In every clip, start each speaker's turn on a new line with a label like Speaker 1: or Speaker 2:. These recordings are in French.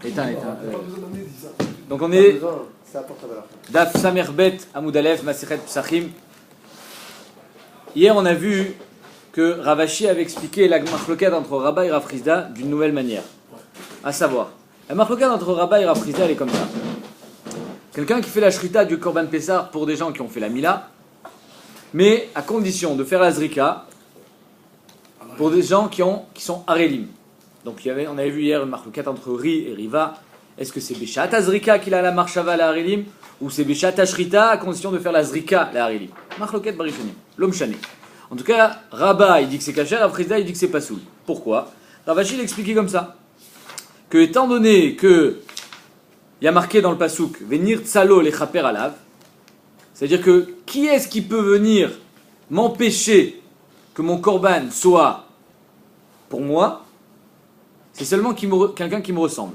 Speaker 1: Éteins. Donc on est Daf Samerbet Amoud Aleph Masechet Psachim. Hier on a vu que Ravashi avait expliqué la machloket entre Rabba et Rav Chizda d'une nouvelle manière. À savoir, la machloket entre Rabba et Rav Chizda elle est comme ça. Quelqu'un qui fait la shrita du Korban Pessar pour des gens qui ont fait la Mila, mais à condition de faire la Zrika pour des gens qui sont Arelim. Donc on avait vu hier une machloket entre Ri et Riva. Est-ce que c'est Beshat Azrika qu'il a la marshava la Arelim ou c'est Beshat Ashrita à condition de faire la Zrika la Arelim? Machloket Barishonim, l'homme chané. En tout cas, Rabba il dit que c'est kasher, Rav Chizda il dit que c'est pasoul. Pourquoi? Ravashi l'expliquait comme ça. Que étant donné que il y a marqué dans le pasouk venir tsalo lechaper alav, c'est-à-dire que qui est-ce qui peut venir m'empêcher que mon korban soit pour moi? C'est seulement quelqu'un qui me ressemble.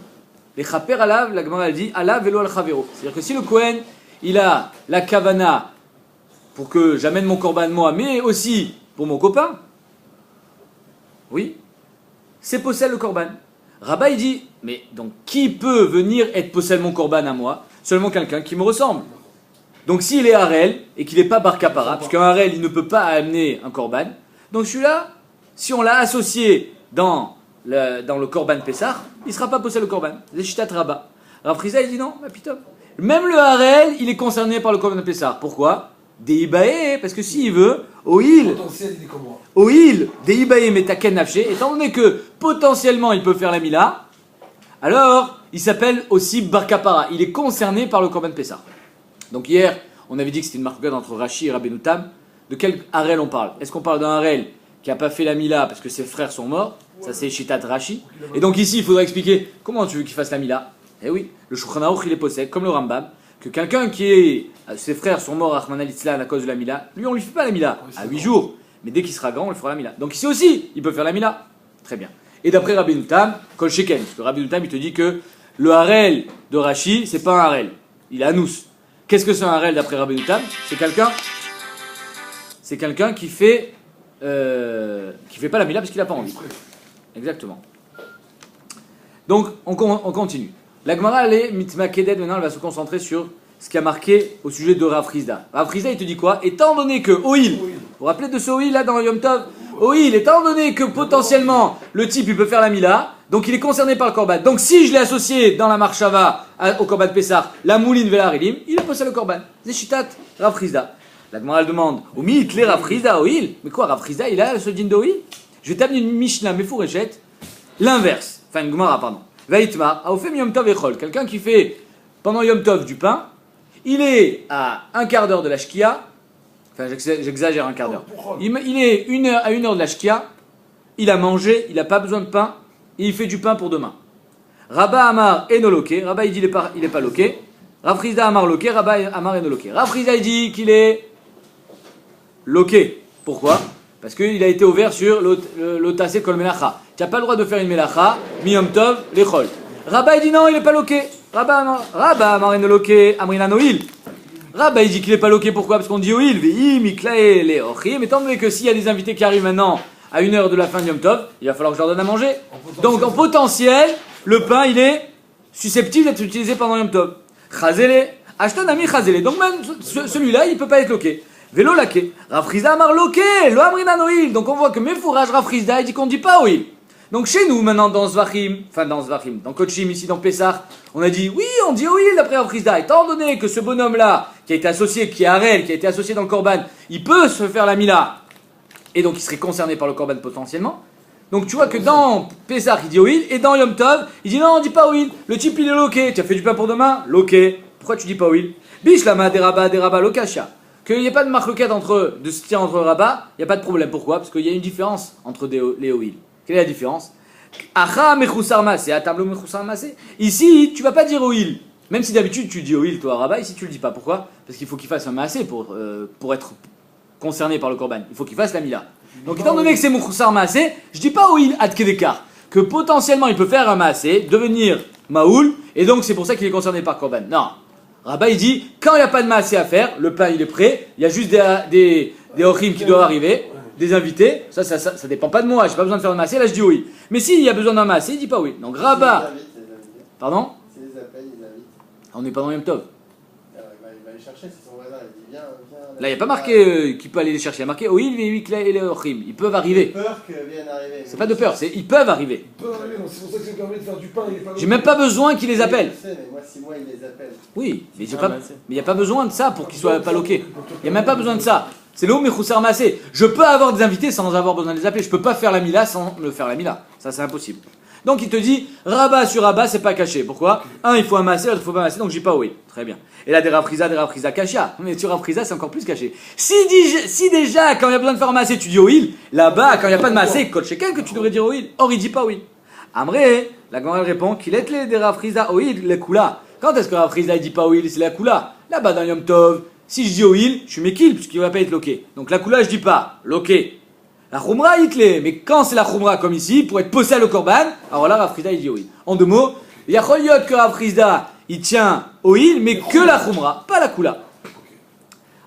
Speaker 1: Les chaper alav, la Gemara elle dit alav velo al chavero. C'est-à-dire que si le Kohen il a la kavana pour que j'amène mon korban moi, mais aussi pour mon copain, oui, c'est possède le korban. Rabba il dit, mais donc qui peut venir être possède mon korban à moi? Seulement quelqu'un qui me ressemble. Donc s'il est harel et qu'il n'est pas bar kapara, parce qu'un harel il ne peut pas amener un korban, donc celui-là, si on l'a associé dans le korban Pessah, il ne sera pas possède le korban. C'est Shitat Rabba. Rav Chizda il dit non, mais putain. Même le harel, il est concerné par le korban Pessah. Pourquoi? Deibae, parce que s'il veut, Oil, Deibae metaken nafshe, étant donné que potentiellement il peut faire la Mila, alors il s'appelle aussi Bar Kapara. Il est concerné par le korban Pessah. Donc hier, on avait dit que c'était une marque entre Rashi et Rabbeinu Tam. De quel harel on parle? Est-ce qu'on parle d'un harel qui n'a pas fait la Mila parce que ses frères sont morts? Ça c'est Shitat Rashi. Et donc ici, il faudrait expliquer comment tu veux qu'il fasse la Mila. Eh oui, le Shulchan Aruch il est possède, comme le Rambam, que quelqu'un ses frères sont morts à Rahman al-Itzlan à cause de la Mila, lui on lui fait pas la Mila à 8 jours. Mais dès qu'il sera grand, on lui fera la Mila. Donc ici aussi, il peut faire la Mila. Très bien. Et d'après Rabbeinu Tam, Kol Sheken, parce que Rabbeinu Tam il te dit que le harel de Rashi, c'est pas un harel. Il est anous. Qu'est-ce que c'est un harel d'après Rabbeinu Tam? C'est quelqu'un qui fait pas la Mila parce qu'il n'a pas envie. Exactement. Donc on continue. La Gemara elle est mitmakedet, maintenant elle va se concentrer sur ce qui a marqué au sujet de Rav Chizda. Rav Chizda il te dit quoi? Étant donné que Oil, vous vous rappelez de ce Oil là dans Yom Tov? Oil, étant donné que potentiellement le type il peut faire la Mila, donc il est concerné par le korban. Donc si je l'ai associé dans la marshava au korban Pessah, la mouline vela rilim, il est possède le korban. C'est Shitat Rav Chizda. La Gemara elle demande, Omi itle Rav Chizda Oil, mais quoi Rav Chizda il a ce din de Oil? Je vais t'amener une Mishnah Mefourachet, l'inverse, enfin une Gemara pardon. Vaïtmar, Aofem Yom Tov Echol, quelqu'un qui fait pendant Yom Tov du pain, il est à un quart d'heure de la shkia, enfin j'exagère un quart d'heure, il est à une heure de la shkia, il a mangé, il n'a pas besoin de pain, et il fait du pain pour demain. Rabba Amar Enoloke, Rabba il dit il est pas loqué, Rav Chizda Amar loqué, Rabba Amar Enoloke. Rav Chizda il dit qu'il est loqué. Pourquoi? Parce qu'il a été ouvert sur l'otase kol melacha. Tu n'as pas le droit de faire une melacha, mi yom tov, l'echol. Rabba il dit non, il n'est pas loqué. Rabba amar en loqué, amrinan oil. Rabba il dit qu'il n'est pas loqué, pourquoi? Parce qu'on dit oil, ve'im, miklae, le ochim. Étant donné que s'il y a des invités qui arrivent maintenant à 1 heure de la fin de yom tov, il va falloir que je leur donne à manger. Donc en potentiel, le pain il est susceptible d'être utilisé pendant yom tov. Chazele, ashton ami chazele. Donc même celui-là, il ne peut pas être loqué. Vélo laqué. Rav Chizda amar loqué, lo amrinan oil. Donc on voit que Mefouraj Rav Chizda il dit qu'on ne dit pas oil. Donc chez nous maintenant dans Zvachim, dans Kochim ici dans Pessah, on a dit oui on dit oil d'après Rav Chizda. Étant donné que ce bonhomme là qui a été associé, qui est harel, qui a été associé dans le korban, il peut se faire la mila et donc il serait concerné par le korban potentiellement. Donc tu vois que dans Pessah il dit oil et dans Yom Tov il dit non on dit pas oil. Le type il est loqué. Tu as fait du pain pour demain? Loqué. Pourquoi tu dis pas oil? Bishlama deraba lokasha. Qu'il n'y ait pas de machloket entre Rabat, il n'y a pas de problème. Pourquoi? Parce qu'il y a une différence entre les oil. Quelle est la différence? Ici, tu ne vas pas dire oil. Même si d'habitude tu dis oil, toi, Rabat, ici tu ne le dis pas. Pourquoi? Parce qu'il faut qu'il fasse un maasé pour être concerné par le korban. Il faut qu'il fasse la mila. Donc étant donné que c'est mouchoussar maasé, je ne dis pas oil ad kedekar. Que potentiellement il peut faire un maasé, devenir maoul, et donc c'est pour ça qu'il est concerné par le korban. Non. Rabba il dit, quand il n'y a pas de maasé à faire, le pain il est prêt, il y a juste des ochim qui doivent arriver, des invités, ça dépend pas de moi, j'ai pas besoin de faire de maasé, là je dis oui. Mais s'il y a besoin d'un maasé, il dit pas oui. Donc Rabba, Pardon?
Speaker 2: S'il les appelle, ils invitent.
Speaker 1: On n'est pas dans Yom Tov.
Speaker 2: Alors, il va les chercher, c'est son voisin. Il dit viens.
Speaker 1: Là, il n'y a pas marqué qu'il peut aller les chercher. Il y a marqué Oil, Veikla et Leochim. Ils peuvent arriver.
Speaker 2: Peur qu'ils viennent arriver.
Speaker 1: C'est pas de peur, c'est ils peuvent arriver.
Speaker 3: Ils peuvent arriver, donc c'est pour ça que ça permet de faire du pain.
Speaker 1: J'ai même pas besoin qu'ils les appellent.
Speaker 2: Je sais, mais moi, si moi, il les appelle.
Speaker 1: Oui, mais il n'y a pas besoin de ça pour qu'ils soient pas loqués. Il n'y a même pas besoin de ça. C'est l'eau Mechoussar Massé. Je peux avoir des invités sans avoir besoin de les appeler. Je peux pas faire la Mila sans me faire la Mila. Ça, c'est impossible. Donc il te dit, rabat sur rabat, c'est pas caché. Pourquoi? Un, il faut un massé, l'autre, il faut pas un massé, donc je dis pas oui. Très bien. Et là, des rafriza, kasha. Mais sur rafriza, c'est encore plus caché. Si déjà, quand il y a besoin de faire un massé, tu dis oil, là-bas, quand il n'y a pas de massé, coach quelqu'un que tu devrais dire oil. Or, il dit pas oui. Amré, la grande répond qu'il est les des rafriza oil, les kula. Quand est-ce que rafriza, il dit pas oil, c'est la kula? Là-bas, dans Yom Tov, si je dis oil, je suis mekil, puisqu'il va pas être loqué. Donc la kula, je dis pas, loqué. La khumra, il mais quand c'est la khumra comme ici, pour être possède le korban, alors là, Rav Friza, il dit oil. En deux mots, il y a Cholyot que Rav Friza, il tient oil, mais que la khumra, pas la kula.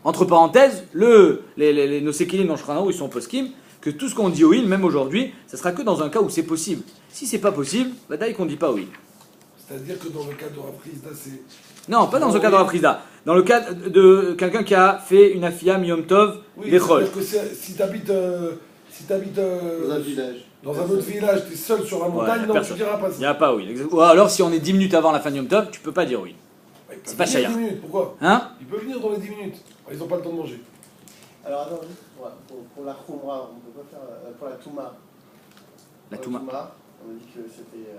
Speaker 1: Entre parenthèses, nos sekilim dans Shulchan Aruch, ils sont poskim, que tout ce qu'on dit oil, même aujourd'hui, ça sera que dans un cas où c'est possible. Si c'est pas possible, bah d'ailleurs qu'on dit pas oil.
Speaker 3: C'est-à-dire que dans le cas de Rav Friza, c'est...
Speaker 1: Non, pas dans le cas de Rav Friza. Dans le cas de quelqu'un qui a fait une afiyam Yom Tov, des chol.
Speaker 3: C'est-à-dire que si t'habites
Speaker 2: Dans un village.
Speaker 3: dans un autre village, t'es seul sur la montagne, non, tu diras pas ça.
Speaker 1: Il n'y a pas oui. Ou alors si on est 10 minutes avant la fin de Yom Tov, tu peux pas dire oui. C'est pas chaya.
Speaker 3: 10 minutes, pourquoi?
Speaker 1: Hein?
Speaker 3: Il peut venir dans les 10 minutes. Ils n'ont pas le temps de manger.
Speaker 2: Alors attends, pour la khumra, on peut pas faire. Pour la touma.
Speaker 1: La
Speaker 2: Pour
Speaker 1: touma.
Speaker 2: on a dit que c'était.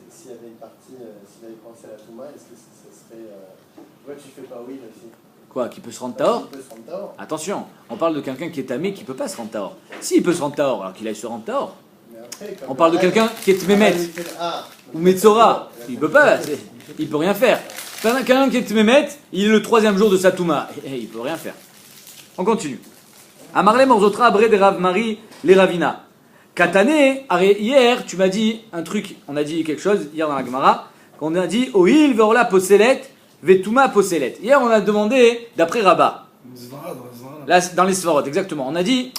Speaker 2: S'il y avait une partie, s'il avait pensé à la touma, est-ce que ça serait. Pourquoi tu fais pas oui aussi?
Speaker 1: Quoi, qui peut se rendre tahor?
Speaker 2: Qui peut se rendre tahor.
Speaker 1: Attention, on parle de quelqu'un qui est tamé qui peut pas se rendre tahor. S'il peut se rendre tahor, alors qu'il aille se rendre tahor.
Speaker 2: Mais après, comme
Speaker 1: On parle de quelqu'un qui est mémet ou metzora. Il peut pas, il peut rien faire. Quelqu'un qui est mémet, il est le 3e jour de sa touma. Il peut rien faire. On continue. Amarle morzotra abré des Rav Marie les Ravina. Katane, hier, tu m'as dit un truc, on a dit quelque chose, hier dans la Gemara, qu'on a dit Oil veorla poselet, vetuma poselet. Hier, on a demandé, d'après Rabat, là, dans les Svarot, exactement, on a dit,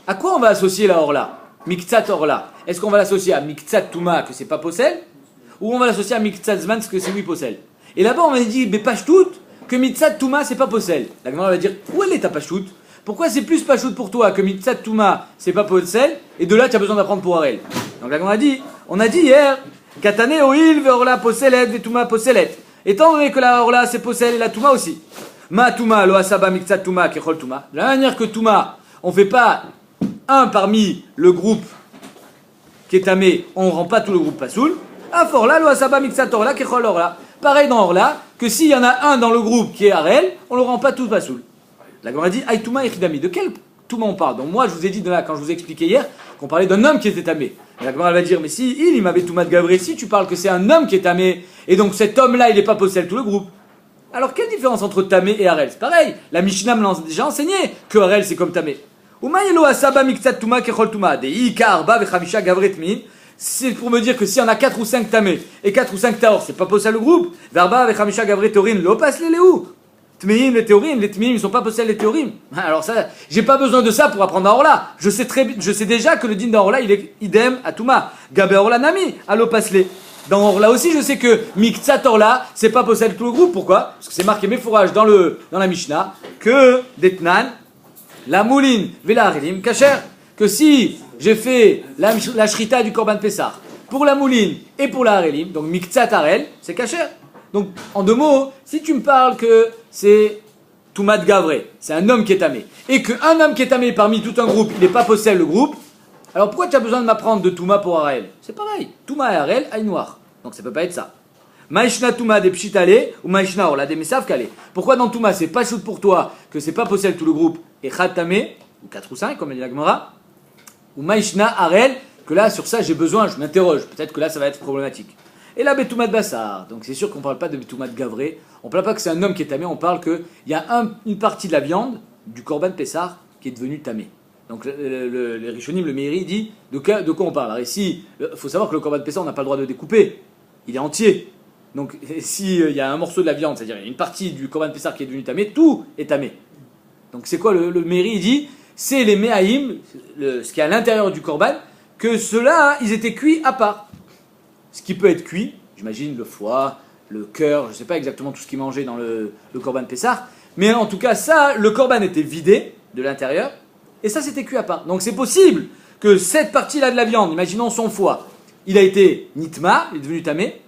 Speaker 1: à quoi on va associer la orla? Miktsat orla. Est-ce qu'on va l'associer à Miktsat tuma, que c'est pas posel, ou on va l'associer à Miktsat zman, que c'est oui posel? Et là-bas, on m'a dit, mais pashtout, que Miktsat tuma, c'est pas posel. La Gemara va dire, où elle est ta pashtout? Pourquoi c'est plus pashtout pour toi que Miktsat tuma, c'est pas posel, et de là, tu as besoin d'apprendre pour Harel? Donc là, on a dit hier, Katane oil veorla poselet, vetuma poselet. Étant donné que la orla c'est posel et la tuma aussi. Ma tuma lo asaba miktsat tuma kechol tuma. De la manière que tuma, on fait pas un parmi le groupe qui est tamé, on rend pas tout le groupe pasoul. Aforla lo asaba miktsat orla kechol orla. Pareil dans orla, que s'il y en a un dans le groupe qui est harel, on le rend pas tout pasoul. La Gemara dit aï tuma echidami. De quel tuma on parle? Donc moi je vous ai dit de là quand je vous ai expliqué hier qu'on parlait d'un homme qui était tamé. La Gemara va dire mais si il m'avait tuma de Gavré, si tu parles que c'est un homme qui est tamé et donc cet homme-là il n'est pas possède tout le groupe. Alors quelle différence entre tamé et harel? C'est pareil. La Mishnah me l'a déjà enseigné que harel c'est comme tamé. C'est pour me dire que s'il y en a 4 ou 5 tamé et 4 ou 5 taor, c'est pas possède le groupe. Verba avec Hamisha Gavret Torin, l'opas les léou. Tmeim les théorim, les tmeim ils sont pas possèdent les théorim. Alors ça, j'ai pas besoin de ça pour apprendre à Orla. Je sais déjà que le din d'Orla il est idem à Touma. Gaber Orla Nami, allo pasle. Dans Orla aussi, je sais que Miktsat Orla, c'est pas possède tout le groupe. Pourquoi? Parce que c'est marqué mes fourrages dans la Mishnah que Detnan, la mouline, Vela Arelim, Kacher. Que si j'ai fait la shrita du Korban Pessah pour la mouline et pour la Arelim, donc Miktsat Arel, c'est Kacher. Donc, en deux mots, si tu me parles que c'est Toumat Gavré, c'est un homme qui est tamé, et qu'un homme qui est tamé parmi tout un groupe, il n'est pas possède le groupe, alors pourquoi tu as besoin de m'apprendre de Touma pour Araël? C'est pareil, Touma et Araël, aïe noir. Donc ça peut pas être ça. Maïshna Touma des Pchitale, ou Maïshna Orla des Messav Kale. Pourquoi dans Touma c'est pas shoot pour toi, que c'est pas possède tout le groupe, et Khat tamé, ou 4 ou 5, comme a dit la Gemara, ou Maïshna Araël, que là, sur ça, j'ai besoin, je m'interroge, peut-être que là, ça va être problématique. Et là, Betoumat Bassar. Donc c'est sûr qu'on ne parle pas de Betoumat Gavré. On ne parle pas que c'est un homme qui est tamé. On parle qu'il y a une partie de la viande du Korban Pessar qui est devenue tamé. Donc les Rishonim, le Meiri dit de quoi on parle. Alors ici, il faut savoir que le Korban Pessar, on n'a pas le droit de le découper. Il est entier. Donc s'il y a un morceau de la viande, c'est-à-dire une partie du Korban Pessar qui est devenue tamé, tout est tamé. Donc c'est quoi le Meiri? Il dit c'est les Mehaïm, ce qui est à l'intérieur du Korban, que ceux-là, ils étaient cuits à part. ce qui peut être cuit, j'imagine le foie, le cœur, je ne sais pas exactement tout ce qu'il mangeait dans le Corban Pessah, mais en tout cas ça, le Corban était vidé de l'intérieur, et ça c'était cuit à part. Donc c'est possible que cette partie-là de la viande, imaginons son foie, il a été nitma, il est devenu tamé,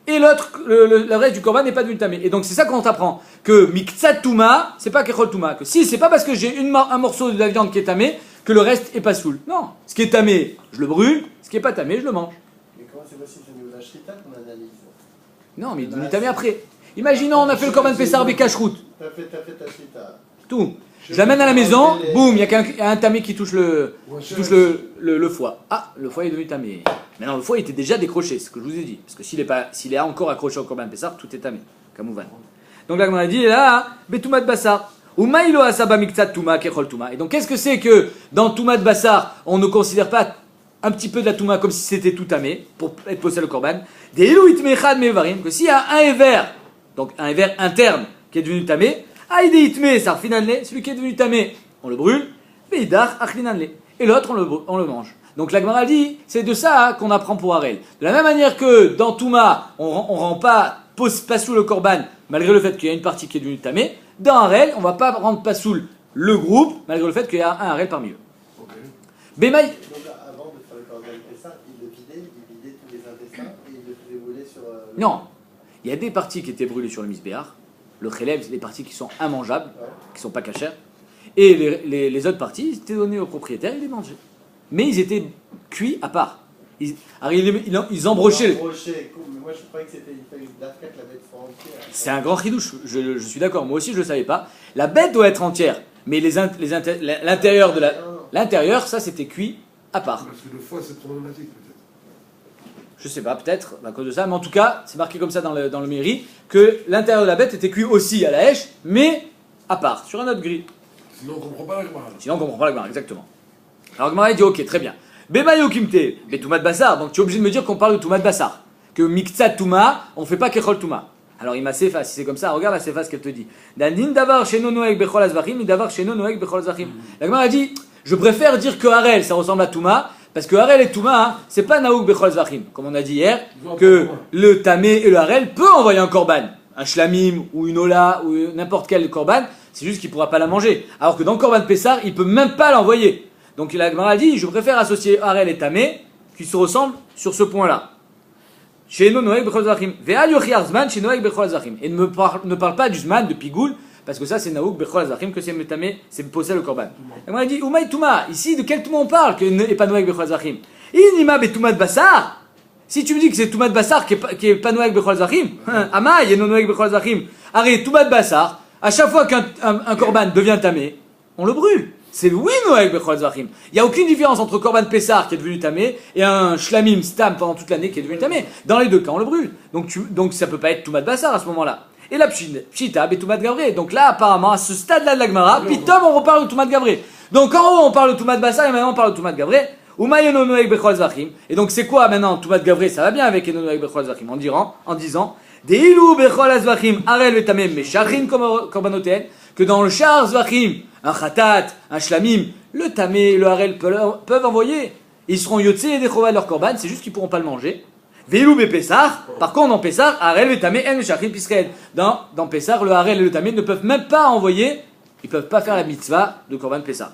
Speaker 1: et l'autre, le reste du Corban n'est pas devenu tamé. Et donc c'est ça qu'on t'apprend, que miktsat touma, c'est pas kechol touma, que si c'est pas parce que j'ai un morceau de la viande qui est tamé, que le reste est pas soul. Non, ce qui est tamé, je le brûle, ce qui est pas tamé, je le mange.
Speaker 2: Mais comment c'est possible au niveau de la shrita qu'on analyse?
Speaker 1: Non, mais il est devenu tamé après. Imaginons, on a fait le Corban Pessah avec cacheroute.
Speaker 2: T'as fait ta shrita.
Speaker 1: Tout. Je l'amène à la maison, boum, il y a un tamé qui touche le foie. Ah, le foie est devenu tamé. Maintenant, le foie était déjà décroché, c'est ce que je vous ai dit. Parce que s'il est encore accroché au Corban Pessah, tout est tamé. Kamouvan. Donc là, on a dit, là, betoumat bassar. Ou maïlo asaba miktsat touma kechol touma. Et donc, qu'est-ce que c'est que dans toumat bassar, on ne considère pas un petit peu de la touma comme si c'était tout tamé, pour être posé le Corban. Des ilou itmechad mevarim, que s'il y a un éver, donc un éver interne qui est devenu tamé, aïde itme, ça finalné, celui qui est devenu tamé, on le brûle, veidar achlinanle. Et l'autre, on le mange. Donc la Gemara dit, c'est de ça qu'on apprend pour Harel. De la même manière que dans Touma, on rend pas sous le Corban, malgré le fait qu'il y a une partie qui est devenue tamé, dans Harel, on va pas rendre pas sous le groupe, malgré le fait qu'il y a un Harel parmi eux.
Speaker 3: Okay.
Speaker 2: Donc
Speaker 1: Bémaï.
Speaker 2: avant de faire le Corban Pessah, il le vidait tous les intestins et il le faisait brûler sur...
Speaker 1: Non, il y a des parties qui étaient brûlées sur le misbéach. Le chélèv, c'est des parties qui sont immangeables, qui sont pas cachères. Et les autres parties, ils étaient données au propriétaire, il les mangeait. Mais ils étaient cuits à part. Ils embrochaient.
Speaker 2: Mais moi je croyais que c'était il fallait que la bête soit entière.
Speaker 1: C'est un grand chidouche, je suis d'accord. Moi aussi je le savais pas. La bête doit être entière, mais l'intérieur de l'intérieur, ça c'était cuit à part.
Speaker 3: Parce que le foie c'est problématique peut-être.
Speaker 1: Je sais pas, peut-être à cause de ça, mais en tout cas, c'est marqué comme ça dans le mairie que l'intérieur de la bête était cuit aussi à la hèche, mais à part, sur un autre grille.
Speaker 3: Sinon on comprend pas la Gemara.
Speaker 1: Sinon on comprend pas la Gemara, exactement. Alors Gemara dit ok, très bien. Bebayo kimte, betoumat bassar, donc tu es obligé de me dire qu'on parle de toumat bassar. Que miktsat touma, on fait pas kechol touma. Alors il m'a séfa, si c'est comme ça, regarde la séfa ce qu'elle te dit. Dandin davar sheno noek bechol azvachim, davar sheno noek bechol azvachim. La Gemara dit, je préfère dire que Harel ça ressemble à touma, parce que Harel et touma, hein, c'est pas naouk bechol azvachim. Comme on a dit hier, que le tamé et le Harel peut envoyer un korban. Un shlamim ou une ola ou n'importe quel korban, c'est juste qu'il pourra pas la manger. Alors que dans le korban Pessar, il peut même pas l'envoyer. Donc la Gemara dit, je préfère associer Harel et tamé, qui se ressemblent sur ce point-là. Et ne parle pas du zman de pigoul, parce que ça c'est naouk bechol azachim, que c'est metamé, c'est possé le korban. Et on a dit, Umaï Touma, ici de quel Touma on parle, que n'est pas noaik bechol azachim? Inima betoumat bassar. Si tu me dis que c'est toumat bassar qui est pas noaik bechol azachim, Amaï et non noaik bechol azachim, arrête toumat bassar, à chaque fois qu'un korban devient tamé, on le brûle. C'est oui noaik bechol azachim. Il n'y a aucune différence entre korban pessar qui est devenu tamé et un shlamim stam pendant toute l'année qui est devenu tamé. Dans les deux cas, on le brûle. Donc ça peut pas être toumat bassar à ce moment-là. Et la pshita et toumat gavré. Donc là, apparemment, à ce stade-là de la Gemara, pitom, on reparle de toumat gavré. Donc en haut, on parle de toumat bassar et maintenant on parle de toumat gavré. Umayono noaik bechol azachim. Et donc c'est quoi maintenant toumat gavré? Ça va bien avec eno noaik bechol azachim en disant Deilu bechol azachim arel vetamem meshachrin korbanoten, que dans le char zvachim, un khatat, un shlamim, le tamé, le harel peuvent envoyer. Ils seront yotse et dechova de leur korban, c'est juste qu'ils pourront pas le manger. Veilou be Pessar, par contre dans Pessar, harel et tamé en meshachrin pisred. Dans Pessar, le harel et le tamé ne peuvent même pas envoyer, ils peuvent pas faire la mitzvah de korban Pessar.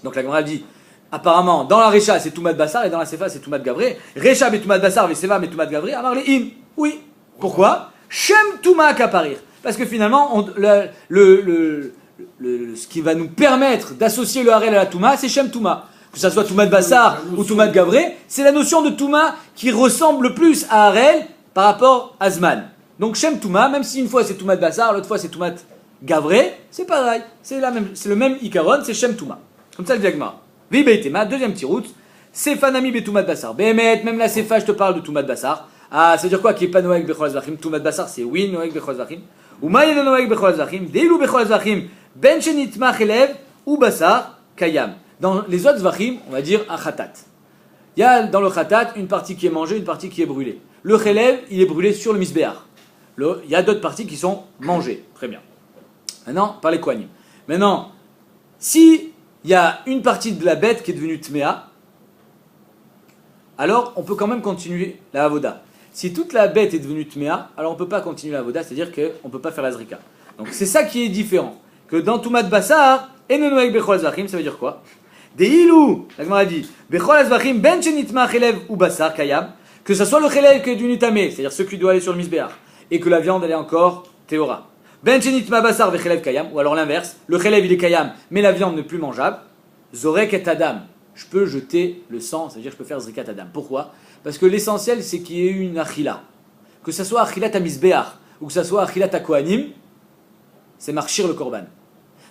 Speaker 1: Donc la Gemara dit, apparemment, dans la Recha c'est toumat bassar et dans la Sefa c'est toumat gavré. Recha bet toumat bassar, Veseva bet toumat gavré, amar le in. Oui. Pourquoi? Shem touma kaparir. Parce que finalement, ce qui va nous permettre d'associer le harel à la touma, c'est Shem touma. Que ça soit toumat bassar ou toumat gavré, c'est la notion de touma qui ressemble le plus à harel par rapport à zman. Donc Shem touma, même si une fois c'est toumat bassar, l'autre fois c'est toumat gavré, c'est pareil. C'est le même ikaron, c'est Shem touma. Comme ça le diagma. Vibeitema, deuxième petit route, Sefanami betoumat bassar. Behemet, même la Sefa, je te parle de toumat bassar. Ah, ça veut dire quoi qui est pas noaik bechol azvachim? Toumat bassar, c'est oui, noaik bechol azvachim. Ou maïno noaik bechol azvachim, deilu bechol azvachim, ben shenitma chelev, ou bassar, kayam. Dans les autres zvachim, on va dire un khatat. Il y a dans le khatat une partie qui est mangée, une partie qui est brûlée. Le chelev, il est brûlé sur le misbéach. Il y a d'autres parties qui sont mangées. Très bien. Maintenant, par les kohanim. Maintenant, si il y a une partie de la bête qui est devenue tméa, alors on peut quand même continuer la avoda. Si toute la bête est devenue tméa, alors on ne peut pas continuer la avoda, c'est-à-dire qu'on ne peut pas faire la zrika. Donc c'est ça qui est différent. Que dans Toumat Bassar, et Nonoek Bechol Azvachim, ça veut dire quoi? Des ilou, la Gemara dit, Bechol Azvachim, ben chenitma chelev ou Bassar, kayam, que ce soit le chelev qui est devenu tamé, c'est-à-dire ce qui doit aller sur le misbéach, et que la viande elle est encore théora. Ben chenitma Bassar vechelev kayam, ou alors l'inverse, le chelev il est kayam, mais la viande n'est plus mangeable, zorek et adam. Je peux jeter le sang, c'est-à-dire que je peux faire zrikat adam. Pourquoi? Parce que l'essentiel c'est qu'il y ait eu une achila. Que ce soit achilat à misbéach, ou que ce soit achilat à kohanim, c'est marchir le korban.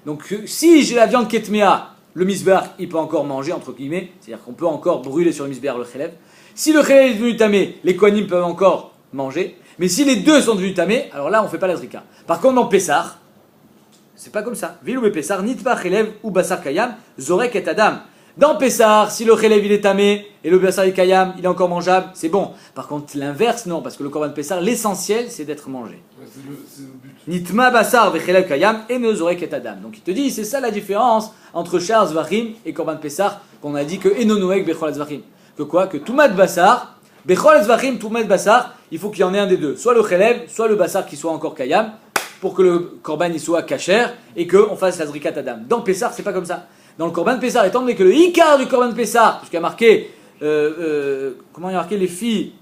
Speaker 1: Donc si j'ai la viande ketméa, le misbéach il peut encore manger entre guillemets, c'est-à-dire qu'on peut encore brûler sur le misbéach le chelev. Si le chelev est devenu tamé, les kohanim peuvent encore manger. Mais si les deux sont devenus tamés, alors là on ne fait pas la zrika. Par contre dans Pessah, c'est pas comme ça. Vilou be Pessah, nitba chelev ou basar kayam, zorek et adam. Dans Pessah, si le chelev il est tamé et le basar kayam il est encore mangeable, c'est bon. Par contre l'inverse non, parce que le korban Pessah, l'essentiel c'est d'être mangé.
Speaker 3: Ouais, c'est le but.
Speaker 1: Nitma basar vechelev kayam et ne zorek et adam. Donc il te dit, c'est ça la différence entre Shar Zvachim et korban Pessah, qu'on a dit que enonoek bechol zvachim. Que quoi? Que Toumat Bassar, bechol zvachim, Toumat Bassar, il faut qu'il y en ait un des deux. Soit le chelev, soit le basar qui soit encore kayam, pour que le korban il soit kasher et qu'on fasse la zrikat adam. Dans Pessah, c'est pas comme ça. Dans le korban Pessah, étant donné que le ikar du korban Pessah, parce qu'il y a marqué, comment il y a marqué les filles,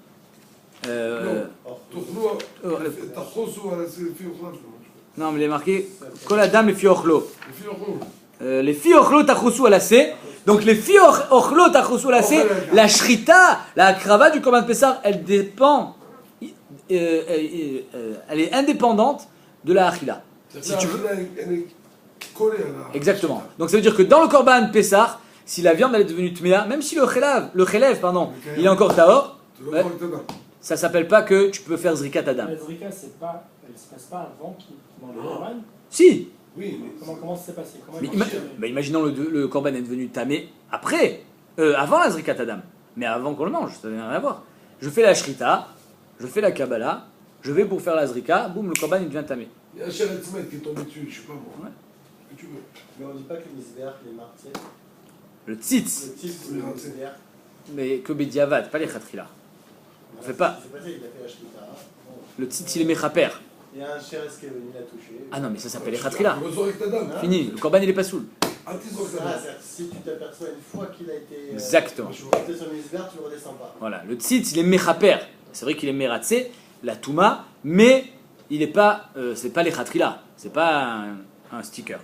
Speaker 1: non mais il est marqué, kol adam et fiochlo. Les filles ochlo tachoussou alasé. Donc les filles ochlo tachoussou alasé, la shrita, la krava du korban Pessah, elle dépend, elle est indépendante de la achila. Si tu veux. Exactement. Donc ça veut dire que dans le korban Pessah, si la viande elle est devenue tméa, même si le chelev, il est encore tahor, ouais, ça s'appelle pas que tu peux faire zrikat adam.
Speaker 4: La zrika, elle se passe pas avant dans le korban.
Speaker 1: Si.
Speaker 3: Oui,
Speaker 4: Comment ça s'est passé?
Speaker 1: Imaginons le korban est devenu tamé après, avant la zrikat adam, mais avant qu'on le mange, ça n'a rien à voir. Je fais la shrita, je fais la kabbalah, je vais pour faire la zrika, boum, le korban il devient tamé.
Speaker 3: il y a un cher Etzmet qui est tombé dessus, je sais pas moi.
Speaker 1: Ouais.
Speaker 3: Ce que tu veux.
Speaker 2: Mais on dit pas que le misbéach, les martyrs,
Speaker 1: Le tzitz,
Speaker 2: le titre de misbéach.
Speaker 1: mais que Bediavad, pas les khatrila. On fait pas.
Speaker 2: C'est pas ça, il a fait la shrita. Bon.
Speaker 1: Le tzitz il est mechaper.
Speaker 2: Il y a un cher qui est venu la toucher.
Speaker 1: Ah non, mais ça s'appelle les khatrila.
Speaker 3: Le Zorek Tadam.
Speaker 1: Fini, le korban il est pas saoul.
Speaker 3: Anti-Zorek
Speaker 2: Ah,
Speaker 3: Tadam.
Speaker 2: c'est-à-dire que si tu t'aperçois une fois qu'il a été
Speaker 1: Exactement.
Speaker 2: porté sur le misbéach, tu ne le redescends pas.
Speaker 1: Voilà, le tzitz il est mechaper. C'est vrai qu'il est meratse, la touma, mais il est pas, c'est pas les khatrila, c'est pas un sticker.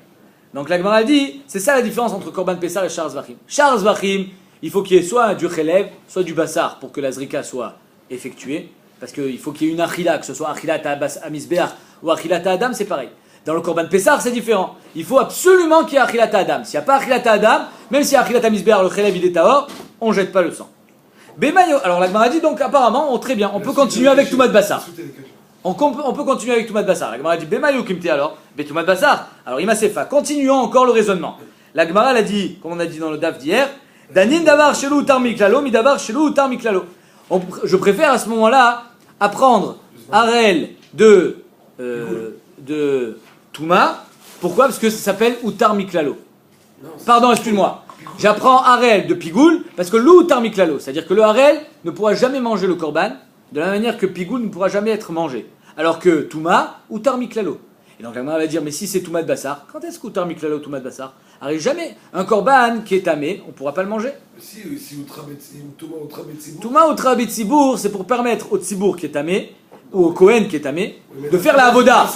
Speaker 1: Donc la Gemara dit, c'est ça la différence entre korban Pessah et Shar Zvachim. Shar Zvachim, il faut qu'il y ait soit du chelev, soit du bassar pour que la zrika soit effectuée, parce qu'il faut qu'il y ait une achila, que ce soit achilat à misbeach ou achilat à adam, c'est pareil. Dans le korban Pessah, c'est différent. Il faut absolument qu'il y ait achilat à adam. S'il n'y a pas achilat à adam, même s'il y a achilat à misbeach, le chelev il est tahor, on jette pas le sang. Bemayo, alors la Gemara dit donc apparemment, très bien, on peut continuer avec Toumat Bassar. On peut continuer avec Toumat Bassar. La Gemara dit Bemayo Kimte alors, Toumat Bassar. Alors Imasefa, continuons encore le raisonnement. La Gemara l'a dit, comme on a dit dans le DAF d'hier, Danin davar shelou tar miklalo, mi davar shelou tar miklalo. Je préfère à ce moment-là apprendre Harel de Touma. Pourquoi? Parce que ça s'appelle Utar Miklalo. Pardon, excuse-moi. J'apprends Harel de Pigoul parce que l'Utar Miklalo, c'est-à-dire que le Harel ne pourra jamais manger le korban de la manière que Pigoul ne pourra jamais être mangé. Alors que Touma, Utar Miklalo. Et donc la Gemara va dire, mais si c'est Toumat Bassar, quand est-ce qu'Utar Miklalo, Toumat Bassar arrive jamais? Un korban qui est tamé, on ne pourra pas le manger.
Speaker 3: Si Touma Outra Betsibour.
Speaker 1: Touma Outra Betsibour, c'est pour permettre au Tsibour qui est tamé, ou au Kohen qui est tamé, de faire la avoda.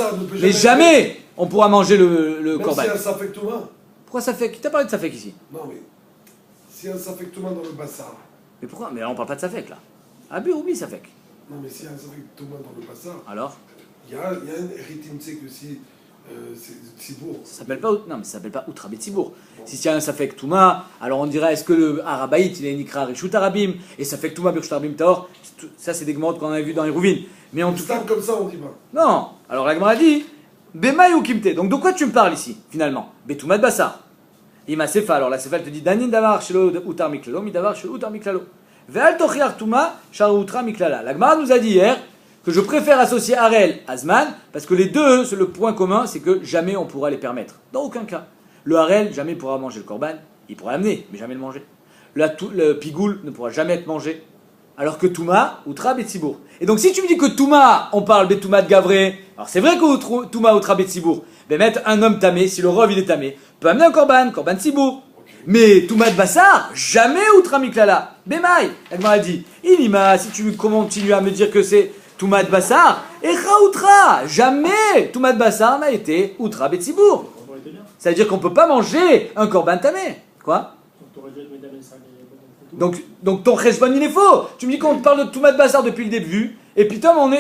Speaker 1: Mais jamais on pourra manger le korban.
Speaker 3: Même si un Safek Touma.
Speaker 1: Pourquoi ça fait? Qui t'a parlé de Safek ici?
Speaker 3: Non mais, si un Safek Touma dans le Bassar.
Speaker 1: Mais pourquoi? Mais là on parle pas de Safek là. Abi oublie Safek.
Speaker 3: Non mais si un Safek Touma dans le Bassar.
Speaker 1: Alors?
Speaker 3: Il y a un rythme, tu sais que si c'est Tsibour.
Speaker 1: Ça s'appelle pas, non mais ça s'appelle pas Outra Betsibour. Si c'est un Safek Touma, alors on dirait est-ce que le Arabaït il est Nikra Rishut Arabim et Safek Touma Birshut Arabim Taor? Ça c'est des gmotes qu'on a vu dans les Rouvines. Mais en tout cas.
Speaker 3: Comme ça on dit pas.
Speaker 1: Non. Alors la Gemara dit Bemaï ou Kimte. Donc de quoi tu me parles ici finalement? Betoumat Bassar. Ima Sefa. Alors la Sefa elle te dit Danin Davar Shelo Utar Miklalo, Mi Davar Shelo Utar Miklalo. Ve'al Tochiar Touma Shar Utra Miklala. La Gemara nous a dit hier que je préfère associer Harel à Zman, parce que les deux, le point commun, c'est que jamais on pourra les permettre. Dans aucun cas. Le Harel, jamais il pourra manger le korban, il pourra l'amener, mais jamais le manger. Le Pigoul ne pourra jamais être mangé, Alors que Touma, Outra, Betsibour. Et donc si tu me dis que Touma, on parle Betouma de Gavré, alors c'est vrai que Touma, Outra, Betsibour, ben mettre un homme tamé, si le rov il est tamé, peut amener un korban Tsibour. Mais Touma de Bassar, jamais Outra Miklala. Bemaï, Agmara dit, Ilima, si tu continues à me dire que c'est Touma de Bassar, Echa Outra, jamais Touma de Bassar n'a été Outra Betsibour. Ça veut dire qu'on ne peut pas manger un korban tamé. Quoi? Donc ton cheshbon il est faux. Tu me dis qu'on parle de Touma de Bassar depuis le début, et puis Tom,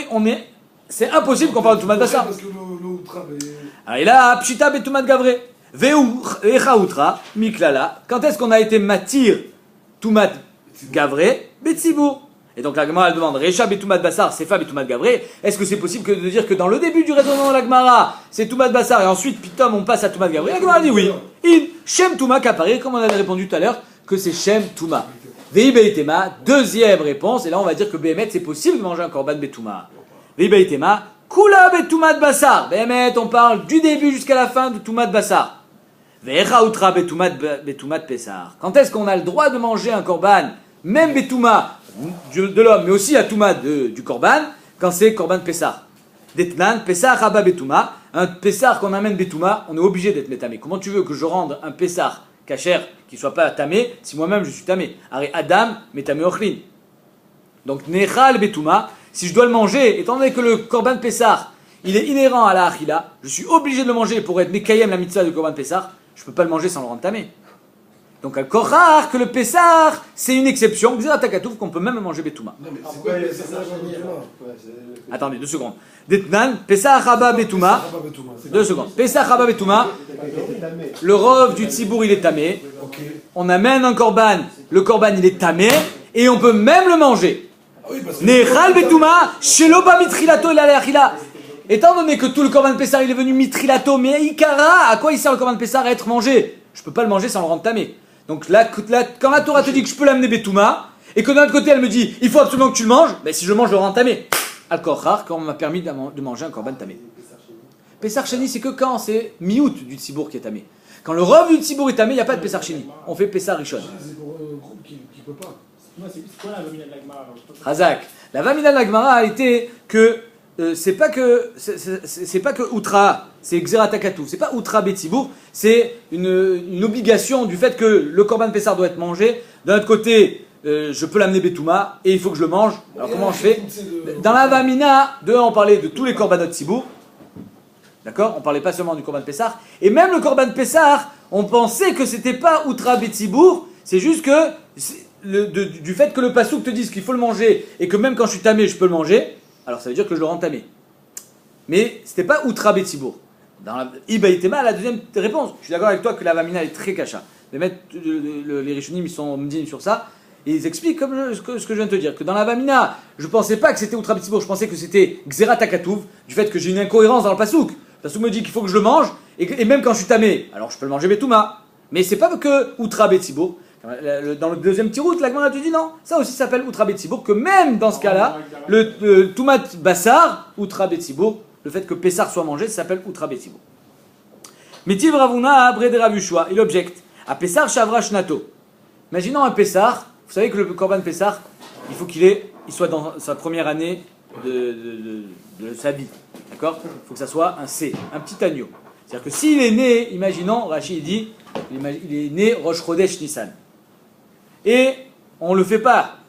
Speaker 1: c'est impossible qu'on parle de Touma de Bassar.
Speaker 3: Parce que le Outra,
Speaker 1: Alors il a Pshita Betouma de Gavré. Vecha Outra, Miklala. Quand est-ce qu'on a été matir Touma de Gavré, Betsibour? Et donc la Gemara elle demande Recha Betouma de Bassar, Sefa Betouma de Gavré. Est-ce que c'est possible de dire que dans le début du raisonnement de la Gemara, c'est Touma de Bassar et ensuite Pitom on passe à Touma de Gavré? La Gemara dit oui. In Shem Touma Kapari, comme on avait répondu tout à l'heure, que c'est Shem Touma. Vei Beitema, deuxième réponse, et là on va dire que Béhémet c'est possible de manger un korban Betouma. Vei Beitema, Kula Betouma de Bassar. Béhémet, on parle du début jusqu'à la fin de Touma de Bassar. Vecha Outra Betouma de Pessar. Quand est-ce qu'on a le droit de manger un korban, même Betouma de l'homme, mais aussi à Touma du korban, quand c'est korban Pessar? Detnan, Pessar Rabba Betouma. Un Pessar qu'on amène Betouma, on est obligé d'être métamé. Comment tu veux que je rende un Pessar Kacher qui ne soit pas tamé si moi-même je suis tamé? Arrête Adam, métamé Ochlin. Donc Nechal Betouma, si je dois le manger, étant donné que le korban Pessar il est inhérent à la Achila, je suis obligé de le manger pour être Mekayem la mitzvah du korban Pessar, je ne peux pas le manger sans le rendre tamé. Donc al Kochar, que le Pessar, c'est une exception, Xeratakatouf, qu'on peut même manger Betouma.
Speaker 3: Non, mais c'est quoi le Pessar
Speaker 1: Attendez, 2 secondes. Detnan, Pessar Rabba Betouma. 2 secondes. Pessar Rabba Betouma. Le rov du Tzibour, il est tamé. On amène un korban, le korban, il est tamé, et on peut même le manger. Nechal Betouma, Sheloba Mitrilato et l'Aleachila. Étant donné que tout le korban Pessar, il est venu Mitrilato, mais Ikara, à quoi il sert le korban Pessar à être mangé? Je ne peux pas le manger sans le rendre tamé. Donc là, quand la Torah te dit que je peux l'amener Betouma, et que d'un autre côté elle me dit il faut absolument que tu le manges, ben si je le mange, je le rends tamé. Al-Kochar, quand on m'a permis de manger un korban tamé. Pessar Sheni, c'est que quand c'est mi-août du Tzibour qui est tamé. Quand le rov du Tzibour est tamé, il n'y a pas de Pessar Sheni. On fait Pessar Rishon.
Speaker 3: C'est pour un groupe qui ne peut pas.
Speaker 4: C'est quoi la vamina de la Gemara?
Speaker 1: Razak. La vamina de la Gemara a été que c'est pas que Outra, c'est Xeratakatouf, c'est pas Outra Betsibour, c'est une obligation du fait que le korban Pessar doit être mangé. D'un autre côté, je peux l'amener Betouma et il faut que je le mange. Alors comment je fais? Dans la Vamina, on parlait de tous les korbanot Tzibour. D'accord? On parlait pas seulement du korban Pessar. Et même le korban Pessar, on pensait que c'était pas Outra Betsibour, c'est juste que du fait que le pasouk te dise qu'il faut le manger et que même quand je suis tamé, je peux le manger. Alors ça veut dire que je le rends tamé. Mais c'était pas Outra Betsibour. Dans la Ibaïtema, la deuxième réponse. Je suis d'accord avec toi que la Vamina est très cacha. Les Rishonim, ils sont mdines sur ça. Et ils expliquent comme ce que je viens de te dire. Que dans la Vamina, je pensais pas que c'était Outra Betsibour. Je pensais que c'était Xeratakatouf. Du fait que j'ai une incohérence dans le pasouk. Le pasouk me dit qu'il faut que je le mange. Et même quand je suis tamé, alors je peux le manger Betouma. Mais c'est pas que Outra Betsibour. Dans le deuxième petit route, la Gemara te dit non, ça aussi s'appelle Outra Betsibour, que même dans ce cas-là, le Toumat Bassar, Outra Betsibour, le fait que Pessar soit mangé, ça s'appelle Outra Betsibour. Mitiv Ravuna Brede Ravushua, il objecte à Pessar Shavra Shnato. Imaginons un Pessar, vous savez que le Korban Pessar, il faut qu'il soit dans sa première année de sa vie, d'accord? Il faut que ça soit un C, un petit agneau. C'est-à-dire que s'il est né, imaginons, Rachid dit, il est né Rosh Chodesh Nissan. Et on ne le fait pas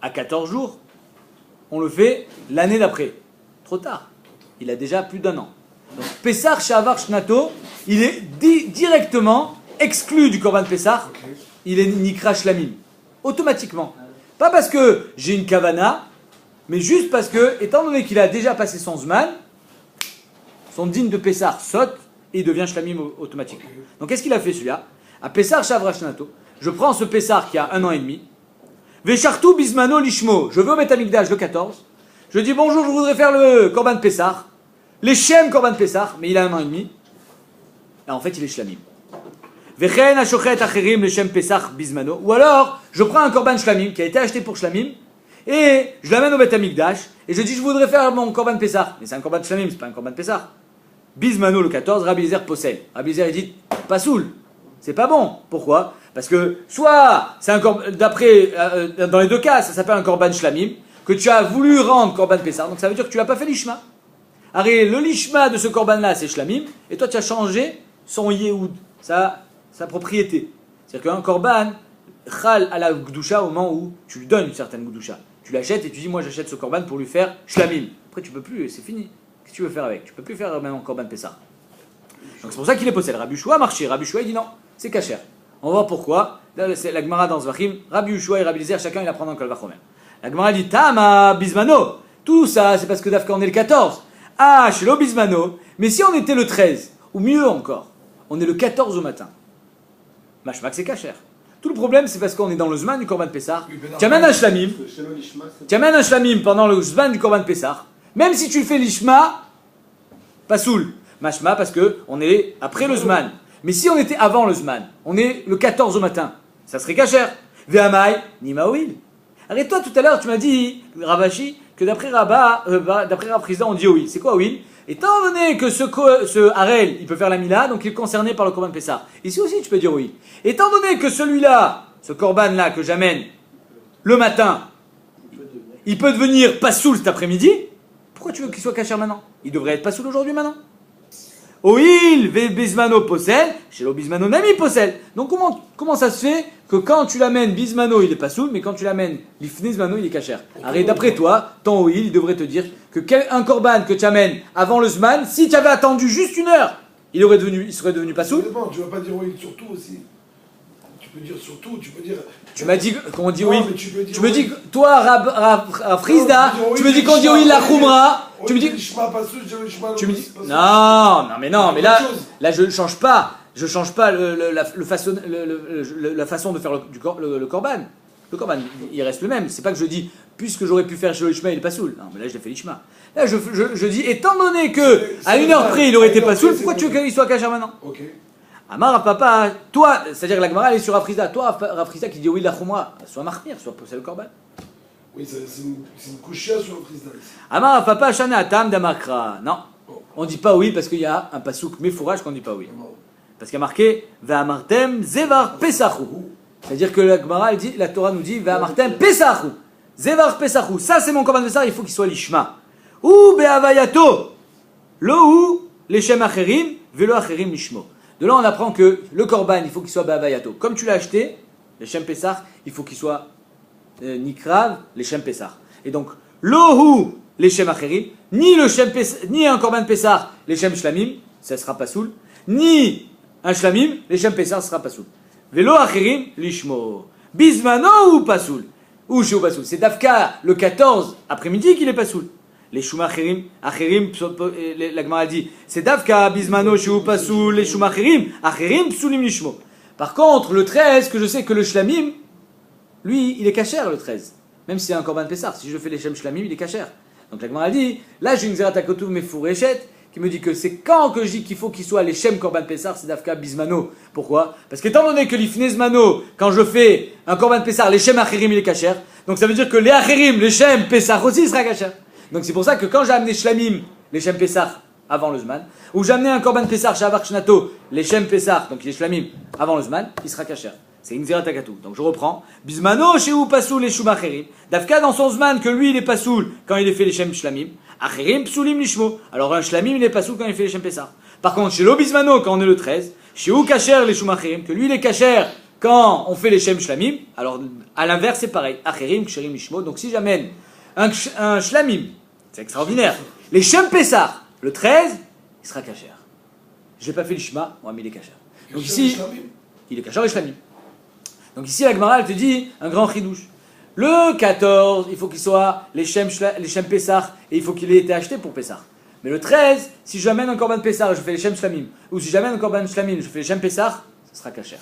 Speaker 1: à 14 jours, on le fait l'année d'après. Trop tard. Il a déjà plus d'1 an. Donc Pessar Shavar Shnato, il est directement exclu du Korban Pessar. Il est Nikra Shlamim. Automatiquement. Pas parce que j'ai une kavana, mais juste parce que, étant donné qu'il a déjà passé son Zman, son digne de Pessar saute et il devient Shlamim automatiquement. Donc qu'est-ce qu'il a fait celui-là? À Pessar Shavra Shnato, je prends ce Pessar qui a 1 an et demi. Veshartu Bismano Lishmo. Je vais au Beth Amikdash le 14. Je dis bonjour, je voudrais faire le Korban Pessar. Les Shem Korban Pessar, mais il a 1 an et demi. Et en fait, il est Shlamim. Vechen Ashochet Acherim le Shem Pessar Bismano. Ou alors, je prends un Korban Shlamim qui a été acheté pour Shlamim. Et je l'amène au Beth Amikdash. Et je dis, je voudrais faire mon Korban Pessar. Mais c'est un Korban Shlamim, c'est pas un Korban Pessar. Bismano le 14, Rabbi Eliezer Posel. Rabbi Eliezer, il dit, pas soul. C'est pas bon. Pourquoi? Parce que soit, c'est un d'après, dans les deux cas, ça s'appelle un korban shlamim, que tu as voulu rendre korban Pessah, donc ça veut dire que tu n'as pas fait l'ishma. Arrête, le lishma de ce korban-là, c'est shlamim, et toi tu as changé son yehoud, sa propriété. C'est-à-dire qu'un korban, chal à la gdusha au moment où tu lui donnes une certaine gdusha. Tu l'achètes et tu dis, moi j'achète ce korban pour lui faire shlamim. Après tu peux plus, c'est fini. Qu'est-ce que tu veux faire avec? Tu peux plus faire maintenant korban Pessah. Donc c'est pour ça qu'il est possède. Rabbi Ushua a marché. Rabbi Ushua il dit non, c'est kasher. On va voir pourquoi. Là c'est la Gemara dans Zvachim. Rabbi Ushua et Rabbi Eliezer, chacun il apprend dans le Kol Vachomer. La Gemara dit Tama Bismano. Tout ça c'est parce que Dafka on est le 14. Ah, chez l'eau Bismano. Mais si on était le 13, ou mieux encore, on est le 14 au matin. Mashmak c'est kasher. Tout le problème c'est parce qu'on est dans le Zman du Korban Pessah. Tu amènes un shlamim. Tu amènes un shlamim pendant le Zman du Korban Pessah. Même si tu fais l'ishma, pas soul. Mashma parce que on est après le Zman. Mais si on était avant le Zman, on est le 14 au matin, ça serait kasher. Ve'amai, ni ma'oil. Arrête-toi, tout à l'heure, tu m'as dit, Ravashi, que d'après Rav Frizda, on dit oui. C'est quoi oui? Étant donné que ce Harel, il peut faire la Mila, donc il est concerné par le Korban Pessah. Ici aussi, tu peux dire oui. Étant donné que celui-là, ce Korban-là que j'amène le matin, il peut devenir pas soul cet après-midi, pourquoi tu veux qu'il soit kasher maintenant? Il devrait être pas soul aujourd'hui maintenant. Oil, ve bismano possède, chez le bismano nami possède. Donc comment ça se fait que quand tu l'amènes bismano il est pas soul, mais quand tu l'amènes lifnizmano il est kasher? Arrête, d'après toi, ton oil il devrait te dire que un korban que tu amènes avant le zman, si tu avais attendu juste une heure, il serait devenu pas soul.
Speaker 3: Tu vas pas dire oil surtout aussi. Tu peux dire surtout, tu peux dire.
Speaker 1: Tu m'as dit qu'on dit oui.
Speaker 3: Tu
Speaker 1: me dis, toi, Rav Frizda, tu me dis qu'on dit oui la khumra. Tu me dis. Tu me dis. Non, mais là je change pas. Je change pas la façon de faire le korban. Le korban, il reste le même. C'est pas que je dis, puisque j'aurais pu faire chez le Ishma, il est pas soul. Non, mais là je l'ai fait l'Ishma. Là je dis, étant donné que à une heure près il aurait été pas soul, pourquoi tu veux qu'il soit kasher maintenant?
Speaker 3: Ok.
Speaker 1: Amar papa, toi, c'est-à-dire que la Gemara elle est sur Rafrizda, toi Rafrizda qui dit oui la khumra, soit marmir, soit possède le korban.
Speaker 3: Oui, c'est une couchia sur Rafrizda.
Speaker 1: Amar papa shana atam damakra. Non, on dit pas oui parce qu'il y a un pasouk méfourage qu'on dit pas oui. Parce qu'il y a marqué Ve'amartem zevar pesachu. C'est-à-dire que la Gemara elle dit, la Torah nous dit Ve'amartem pesachu. Zevar pesachu. Ça c'est mon korban pesach, il faut qu'il soit lishma. Ou be'avayato. Lo ou leshem acherim velo acherim lishmo. De là, on apprend que le korban, il faut qu'il soit ba'avayato. Comme tu l'as acheté, les shem pesach, il faut qu'il soit nikrav, les shem pesach. Et donc, lohu, les shem acherim, ni un korban pesach, les shem shlamim, ça sera pas soul, ni un shlamim, les shem pesach, ça sera pas soul. Velo acherim, lishmo. Bismano ou pas soul? Ou chez ou pas soul? C'est Dafka, le 14 après-midi qu'il est pas soul. Les shumachirim, achirim, la Gemara dit, c'est Davka, Bismano, Shu Pasoul, les shumachirim, achirim, psulim lishmo. Par contre, le 13, que je sais que le shlamim, lui, il est kasher le 13. Même si c'est un korban pessar, si je fais les shem shlamim, il est kasher. Donc la Gemara dit, là j'ai une zerat akotou mefureshet, qui me dit que c'est quand que je dis qu'il faut qu'il soit les shem korban pessar, c'est Davka, Bismano. Pourquoi? Parce qu'étant donné que l'ifnezmano, quand je fais un korban pessar, les shem achirim, il est kasher. Donc ça veut dire que les achirim, les shem pessar aussi, il sera kasher. Donc c'est pour ça que quand j'ai amené Shlamim, les Shem Pessah, avant le Zman, ou j'ai amené un Korban Pessah, Shavar Shnato, les Shem Pessah, donc les Shlamim, avant le Zman, il sera kasher. C'est une Zerat Akatou. Donc je reprends. Bismano, Shehu Pasoul, les Shumacherim. Dafka dans son Zman, que lui il est Pasoul quand il est fait les Shem Shlamim. Acherim, Psulim, Lishmo. Alors un Shlamim, il est Pasoul quand il fait les Shem Pessah. Par contre, chez l'Obismano, quand on est le 13, Shehu Kasher, les Shumacherim, que lui il est kasher quand on fait les Shem Shlamim. Alors à l'inverse, c'est pareil. Acherim, Ksherim, Lishmo. Donc si j'amène un shlamim, c'est extraordinaire. Les Shem Pessah, le 13, il sera kasher. Je n'ai pas fait le shema, moi, mais il est kasher. Donc ici, il est kasher les shlamim. Donc ici, la Gemara, elle te dit un grand chidouche. Le 14, il faut qu'il soit les Shem Pessah, et il faut qu'il ait été acheté pour Pessah. Mais le 13, si j'amène un korban Pessah, je fais les Shem Shlamim, ou si j'amène un korban Shlamim, je fais les Shem Pessah, ça sera kasher.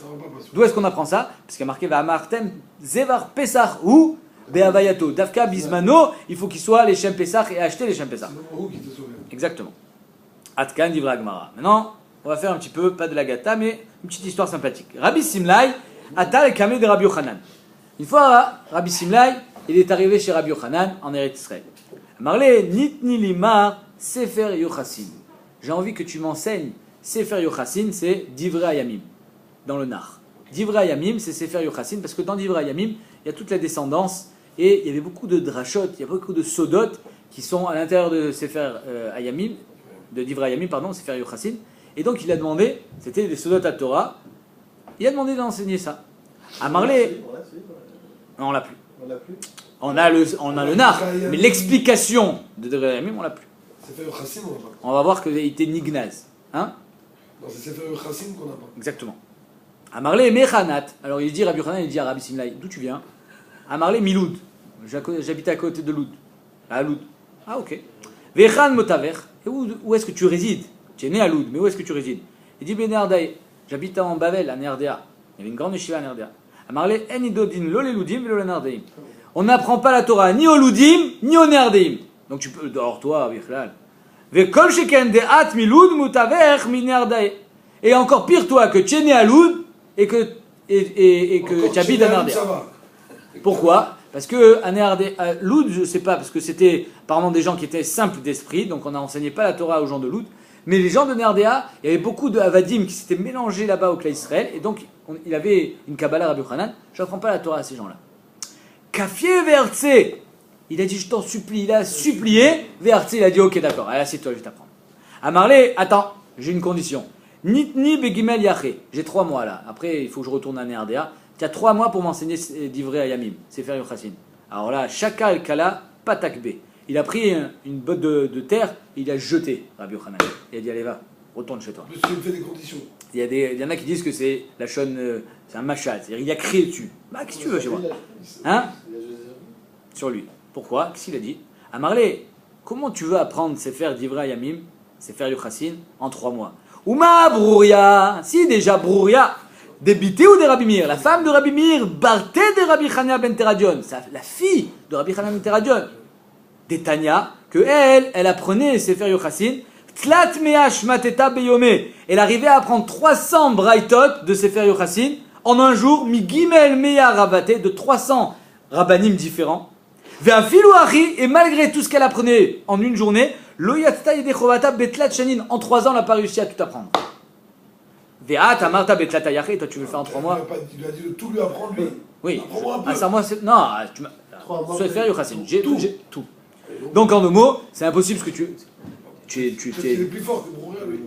Speaker 1: D'où est-ce qu'on apprend ça? Parce qu'il y a marqué Va'amartem Zevar Pessah ou Be'avayato, Dafka, Bismano, il faut qu'il soit les Shem Pessah et acheter les Shem Pessah. Exactement. Atkan d'Ivra Gemara. Maintenant, on va faire un petit peu, pas de la gata, mais une petite histoire sympathique. Rabbi Simlai, Atal Kameh de Rabbi Yochanan. Une fois, Rabbi Simlai, il est arrivé chez Rabbi Yochanan en Eretz Israël. Marlé, Nitni Limar, Sefer Yochassin. J'ai envie que tu m'enseignes. Sefer Yochassin, c'est d'Ivra Ayamim, dans le Nar. Divrei Yamim, c'est Sefer Yochassin, parce que dans Divrei Yamim, il y a toute la descendance, et il y avait beaucoup de drachot, il y a beaucoup de sodot qui sont à l'intérieur de Sefer Yamim, de Divrei Yamim, pardon, Sefer Yochassin. Et donc il a demandé, c'était des sodot à Torah, il a demandé d'enseigner ça. À Marley, non, on l'a plus.
Speaker 2: On l'a plus.
Speaker 1: On a le nar, mais l'explication de Divrei Yamim, on l'a plus.
Speaker 3: C'est fait Chassim, on n'a pas.
Speaker 1: On va voir qu'il était nignaz. Hein?
Speaker 3: Non, c'est fait Chassim qu'on n'a pas.
Speaker 1: Exactement. Amarle Mechanat. Alors il dit Rabbi Yochanan, il dit à Rabbi Simlaï, d'où tu viens? Amarle Miloud. J'habitais à côté de Loud. À Loud. Ah ok. Vechan Motaver. Et où est-ce que tu résides? Tu es né à Loud, mais où est-ce que tu résides? Il dit Benardai. J'habite en Bavel, à Nerdea. Il y avait une grande yeshiva à Nerdea. Amarle Enidodin lo leludim velo lenardeim. On n'apprend pas la Torah ni au Ludim, ni au Nerdeim. Donc tu peux, alors toi, Bichlal. Vekol sheken de'at milud mutaver minerdai. Et encore pire toi que tu es né à Loud et que tu habites à Nerdea. Pourquoi? Parce que à Loud, je ne sais pas, parce que c'était apparemment des gens qui étaient simples d'esprit, donc on n'enseignait pas la Torah aux gens de Loud. Mais les gens de Nerdea, il y avait beaucoup de Havadim qui s'étaient mélangés là-bas au Klal Israël, et donc il avait une Kabbalah Rabbi Yochanan. Je n'apprends pas la Torah à ces gens-là. Kafié Vertse, il a dit je t'en supplie, il a supplié. Vertse, il a dit ok d'accord, allez assieds-toi, je vais t'apprendre. Amarlé, attends, j'ai une condition. Nitni begimel yaché, j'ai 3 mois là, après il faut que je retourne à Nerdea. Tu as 3 mois pour m'enseigner d'Ivrei à Yamim, Sefer Yochassin. Alors là, Shaka el Kala, Patakbe. Il a pris une botte de terre, il a jeté Rabbi Yochanan. Il a dit allez va, retourne chez toi.
Speaker 3: Parce qu'il me fait des conditions.
Speaker 1: Il y en a qui disent que c'est la chaîne, c'est un machal, c'est-à-dire il a crié dessus. Bah qu'est-ce que tu veux chez moi? Hein? Sur lui. Pourquoi? Qu'est-ce qu'il a dit? Amarlé, comment tu veux apprendre Sefer d'Ivrei Yamim, Sefer Yochassin, en 3 mois? Ouma Brouria, si déjà Brouria, des Bité ou des Rabbi Meir, la femme de Rabbi Meir, Barté de Rabbi Chania ben Teradion, la fille de Rabbi Chania ben Teradion, des Tanya, que elle apprenait Sefer Yochassin, Tlat Mea Shmateta Beyome, elle arrivait à apprendre 300 braïtot de Sefer Yochassin en un jour, mi Gimel Mea Rabate, de 300 rabbanim différents, Ve'afilu Achi, et malgré tout ce qu'elle apprenait en une journée, Lo Yatzta Yedechovata Betlat Shanin, en 3 ans, elle n'a pas réussi à tout apprendre. Ve'at Amarta Betlat Ayaché, toi tu veux le faire en 3 mois?
Speaker 3: Il lui a dit de tout lui apprendre, lui.
Speaker 1: Oui.
Speaker 3: Apprends-moi un peu.
Speaker 1: Ah, ça, moi, c'est. Non, tu m'as.
Speaker 2: 3 mois.
Speaker 1: Sefer Yochassin, j'ai
Speaker 3: Tout.
Speaker 1: tout. Donc en 2 mots, c'est impossible ce que tu
Speaker 3: Il est plus fort que Brouria, lui.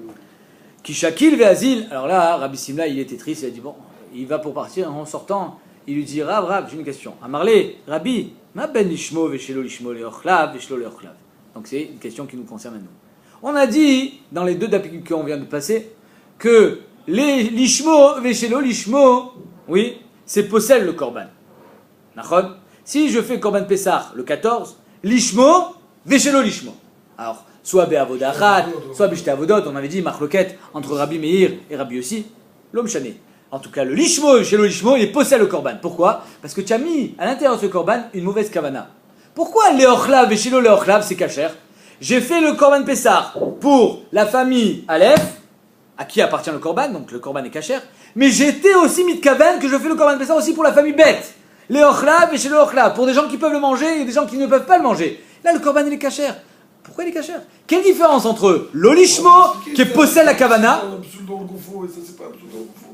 Speaker 1: Kishakil Ve'azil. Alors là, Rabbi Simla, il était triste, il a dit bon, il va pour partir, en sortant, il lui dit Rav, j'ai une question. Amarlé, Rabbi, ma ben lishmo ve'shelo lishmo le'ochlav ve'shelo le'ochlav. Donc c'est une question qui nous concerne à nous. On a dit, dans les 2 dapikim qu'on vient de passer, que les lishmo ve'shelo lishmo, oui, c'est possède le korban. Nachon? Si je fais korban Pessah le 14, lishmo ve'shelo lishmo. Alors, soit be'avodachat, soit b'shte avodot, on avait dit marloquette entre Rabbi Meir et Rabbi Yossi, l'homme chané. En tout cas, le lishmo chez le lishmo, il possède le korban. Pourquoi? Parce que tu as mis à l'intérieur de ce korban une mauvaise kavana. Pourquoi le'ochlav et chez le le'ochlav c'est kasher? J'ai fait le korban Pessah pour la famille Aleph, à qui appartient le korban, donc le korban est kasher, mais j'étais aussi mitkaven que je fais le korban Pessah aussi pour la famille bête. Le'ochlav et chez le le'ochlav, pour des gens qui peuvent le manger et des gens qui ne peuvent pas le manger. Là, le korban il est kasher. Pourquoi il est kasher? Quelle différence entre l'olishmo qui possède la kavana?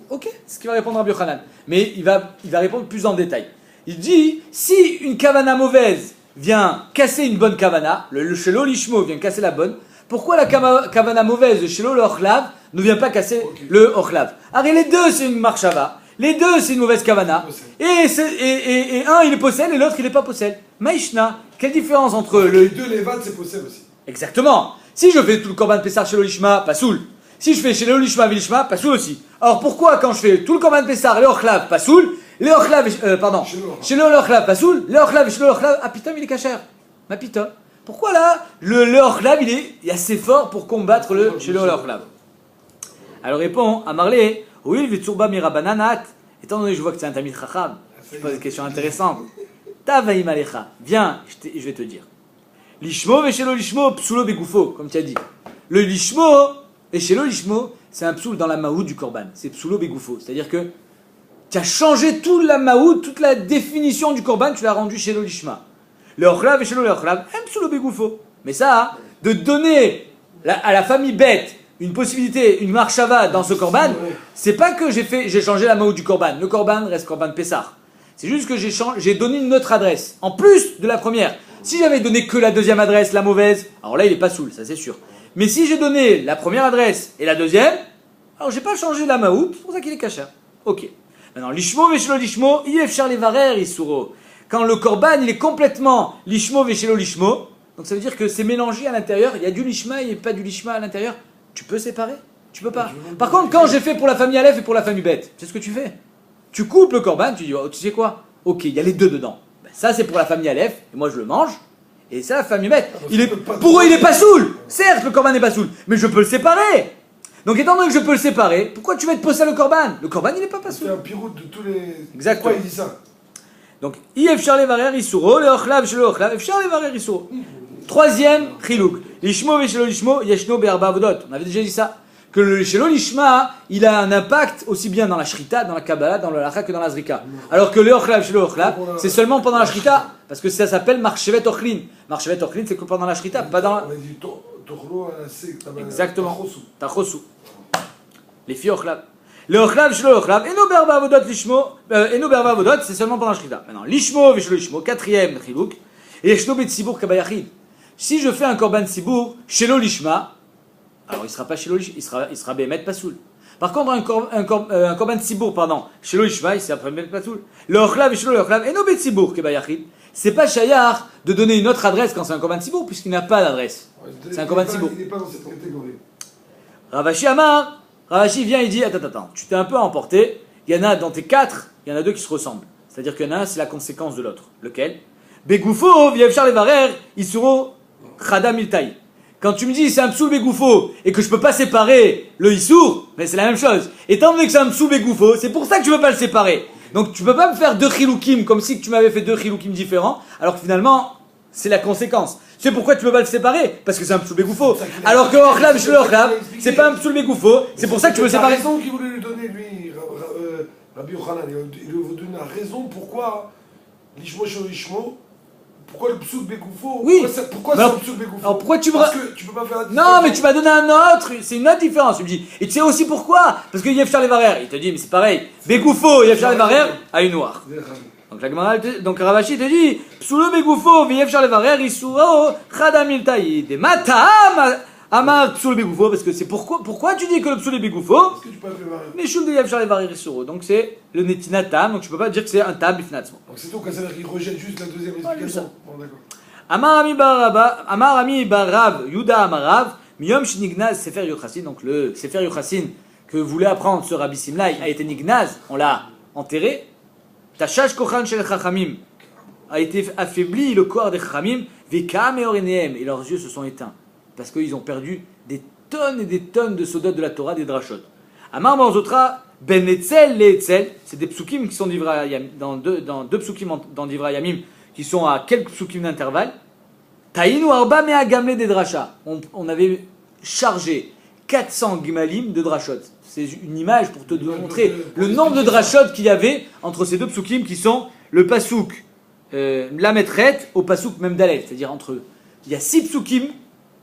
Speaker 1: Ok, c'est ce qu'il va répondre à Rabbi Yochanan. Mais il va répondre plus en détail. Il dit, si une kavana mauvaise vient casser une bonne kavana, le shelo lishmo vient casser la bonne, pourquoi la kavana mauvaise de shelo le ochlav ne vient pas casser le ochlav? Alors les deux c'est une marchava, les deux c'est une mauvaise kavana, et un il est possède et l'autre il n'est pas possède. Maïshna, quelle différence entre
Speaker 3: Les 2 Lévad, c'est possède aussi.
Speaker 1: Exactement. Si je fais tout le korban Pessah chez l'olishma, pas soul. Si je fais chez l'olishma, vilishma, pas soul aussi. Alors pourquoi quand je fais tout le korban Pessah, le ochlav, pas soul, le ochlav, chez le ochlav, pas soul, le ochlav, chez le ochlav, ah putain, il est kasher. Ma putain. Pourquoi là, le ochlav, il est assez fort pour combattre le chez le ochlav? Alors répond à Marley, oui, vitsurba mirabananat. Étant donné que je vois que c'est un tamid chacham, je pose une question intéressante. Tavaim alecha. Viens, je vais te dire. Lishmo veshelo lishmo psulo begoufo, comme tu as dit. Le lishmo veshelo lishmo, c'est un psoul dans la maout du korban. C'est psulo begoufo. C'est-à-dire que tu as changé toute la maout, toute la définition du korban, tu l'as rendu chez le lishma. Le ochlav veshelo le ochlav, un psulo begoufo. Mais ça, de donner à la famille bête une possibilité, une marchava dans ce korban, c'est pas que j'ai changé la maou du korban. Le korban reste korban Pessah. C'est juste que j'ai donné une autre adresse, en plus de la première. Si j'avais donné que la deuxième adresse, la mauvaise, alors là il est pas soul, ça c'est sûr. Mais si j'ai donné la première adresse et la deuxième, alors j'ai pas changé la maou, c'est pour ça qu'il est kasher. Ok. Maintenant, lishmo veshelo lishmo, yefshar levarer isuro. Quand le korban il est complètement lishmo veshelo lishmo, donc ça veut dire que c'est mélangé à l'intérieur, il y a du lishma et pas du lishma à l'intérieur, tu peux séparer? Tu peux pas. Par contre, quand j'ai fait pour la famille Aleph et pour la famille Bet, c'est ce que tu fais. Tu coupes le korban, tu dis, oh, tu sais quoi? Ok, il y a les deux dedans. Ben, ça c'est pour la famille Aleph, et moi je le mange. Et ça, la famille Bet, pour eux il est pas soul. Certes, le korban n'est pas soul, mais je peux le séparer. Donc étant donné que je peux le séparer, pourquoi tu vas te poser le korban? Le korban il est pas soul.
Speaker 3: C'est un piroute de tous les...
Speaker 1: Exactement.
Speaker 3: Pourquoi il dit ça?
Speaker 1: Donc, Yefshar levarer isuro, le ochlav shelo ochlav, Yefshar levarer isuro. Troisième chilouk. Lishmo veshelo lishmo, yeshno be'arba avodot. On avait déjà dit ça. Que le shelo lishma, il a un impact aussi bien dans la shrita, dans la kabbalah, dans le lacha que dans la zrika. Alors que le ochlav shelo ochlav, c'est seulement pendant la shrita, parce que ça s'appelle marchevet ochlin. Marchevet ochlin, c'est que pendant la shrita, pas dans la...
Speaker 3: On a dit tochlo, c'est...
Speaker 1: Exactement. Tachosu. Les filles ochlav. Le ochlav shelo ochlav, eno be'arba avodot lishmo, eno be'arba avodot, c'est seulement pendant la shrita. Maintenant, lishmo veshelo lishmo, quatrième chilouk. Yeshno be'tzibour kabayachid. Si je fais un korban sibour, shelo lishma, alors il sera pas shelo lishma, il sera behemet pasoul. Par contre, un korban sibour, pardon, shelo lishma, il sera behemet pasoul. Le ochlav et shelo le ochlav, eno be'tzibour kabayachid. C'est pas shayar de donner une autre adresse quand c'est un korban sibour, puisqu'il n'a pas d'adresse. C'est un korban sibour.
Speaker 3: Il n'est pas dans cette catégorie.
Speaker 1: Ravashi Amar, Ravashi vient, il dit, attends, tu t'es un peu emporté, il y en a dans tes quatre, il y en a deux qui se ressemblent. C'est-à-dire qu'il y en a un, c'est la conséquence de l'autre. Lequel? Begoufo, viefchar levarer, isuro, chada miltai. Quand tu me dis c'est un psoul begoufo et que je peux pas séparer le issour, mais c'est la même chose. Étant donné que c'est un psoul begoufo, c'est pour ça que tu peux pas le séparer. Donc tu peux pas me faire deux chiloukim comme si tu m'avais fait deux chiloukim différents, alors que finalement, c'est la conséquence. C'est pourquoi tu peux pas le séparer, parce que c'est un psoul begoufo. Alors que ochlav, shelo ochlav, c'est pas un psoul begoufo, c'est pour ça que tu peux le séparer.
Speaker 3: La raison qu'il voulait lui donner, lui, Rabbi Yochanan, il veut donner la raison pourquoi l'ishmo shelo lishmo. Pourquoi le psoul begoufo?
Speaker 1: Oui.
Speaker 3: Pourquoi c'est un psoul begoufo?
Speaker 1: Alors pourquoi tu
Speaker 3: Parce que tu peux pas faire la
Speaker 1: Non, mais tu m'as donné un autre, c'est une autre différence. Tu me dis, et tu sais aussi pourquoi? Parce que Yefchar levarer, il te dit, mais c'est pareil. Begoufo, Yefchar levarer, a une noire. Donc la Gemara, donc Ravashi te dit, psoulo begoufo, Yefchar levarer, isuro, chada miltai, de matam, amar psoul begoufo, parce que c'est pourquoi tu dis que le psoul est begoufo?
Speaker 3: Est-ce que tu peux appeler variant?
Speaker 1: Mais shul de Yefchar levarer, isuro. Donc c'est le netina tam, donc tu peux pas dire que c'est un tam bifnatzmo.
Speaker 3: Donc c'est tout, ça veut dire qu'il rejette juste la deuxième explication. Bon, d'accord.
Speaker 1: Amar Ami Barav, Yuda Amarav, Miyom Shinignaz Sefer Yochassin, donc le Sefer Yochassin que voulait apprendre ce Rabbi Simlai a été Nignaz, on l'a enterré. Tashash Kochan Shel Chachamim a été affaibli le corps des Chachamim, Veka Meorenehem, et leurs yeux se sont éteints, parce qu'ils ont perdu des tonnes et des tonnes de sodotes de la Torah, des drachot. Amar Marzotra, Ben Etzel, Le Etzel, c'est des psukim qui sont dans deux psukim dans Divrei Yamim, qui sont à quelques psukim d'intervalle. Taïnu arba mea gamle des drachas. On avait chargé 400 gimalim de drachot. C'est une image pour te montrer le nombre de drachot qu'il y avait entre ces deux psukim qui sont le pasouk la metret au pasouk même dalet. C'est-à-dire entre eux. Il y a 6 psukim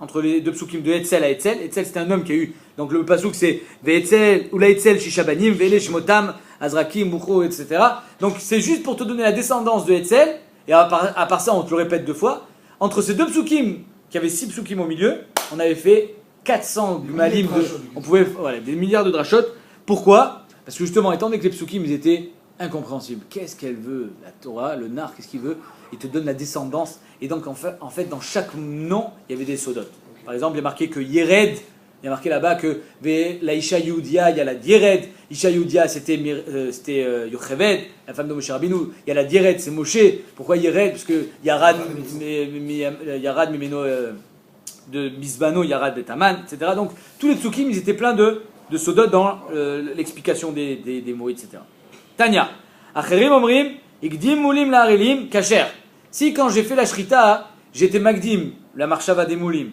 Speaker 1: entre les deux psukim de Etzel à Etzel. Etzel c'était un homme qui a eu. Donc le pasouk c'est Ve'etzel ou la Etzel shishabanim ve'ele shmotam azrakim bucho etc. Donc c'est juste pour te donner la descendance de Etzel. Et à part ça, on te le répète 2 fois. Entre ces deux psukim, qui avaient 6 psukim au milieu, on avait fait 400 gumalim, on pouvait, voilà, des milliards de drachot. Pourquoi? Parce que justement, étant donné que les psukim, ils étaient incompréhensibles. Qu'est-ce qu'elle veut, la Torah, le nar, qu'est-ce qu'il veut? Il te donne la descendance. Et donc, en fait, dans chaque nom, il y avait des sodotes. Par exemple, il y a marqué que Yered, il y a marqué là-bas que la Isha Yehudia, il y a la Diered. Isha Yehudia, c'était Yocheved, la femme de Moshe Rabbeinu. Il y a la Diered, c'est Moshe. Pourquoi Yered? Parce que Yarad Mimeno de Misbano, Yarad Betaman, etc. Donc, tous les psukim, ils étaient pleins de sodot dans l'explication des mots, etc. Tanya. Acherim Omrim, Igdim Moulim la Harelim, Kacher. Si quand j'ai fait la Shrita, j'étais Magdim, la Marshava des Moulim,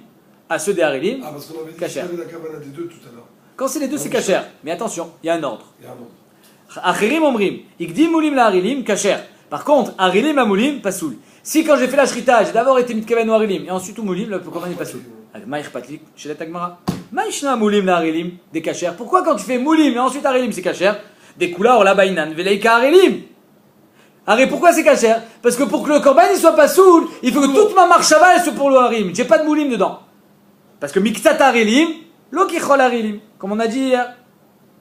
Speaker 1: à ceux des Harelim,
Speaker 3: Ah, parce qu'on avait dit
Speaker 1: Kacher.
Speaker 3: qu'il y avait la Kavanah des deux tout à l'heure.
Speaker 1: Quand c'est les deux, c'est Kacher. Mais attention, il y a un ordre.
Speaker 3: Il y a un autre.
Speaker 1: Acherim Omrim, Igdim Moulim la Harelim, Kacher. Par contre, Harelim à Moulim, Pasoul. Si quand j'ai fait la Shrita, j'ai d'abord été Mitkaven ou Harelim, et ensuite ou Moulim, le Koman est Pasoul. Maïr Patlik, chez la Tagmara. Maïshna moulim la harelim, des cachères. Pourquoi quand tu fais moulim et ensuite harelim c'est cachère? Des couleurs la bainan, veleika harelim. Arrête, pourquoi c'est cachère? Parce que pour que le korban il soit pas soul, il faut que toute ma marchava elle soit pour le harim. J'ai pas de moulim dedans. Parce que miktat harelim, lo kichol harelim, comme on a dit hier.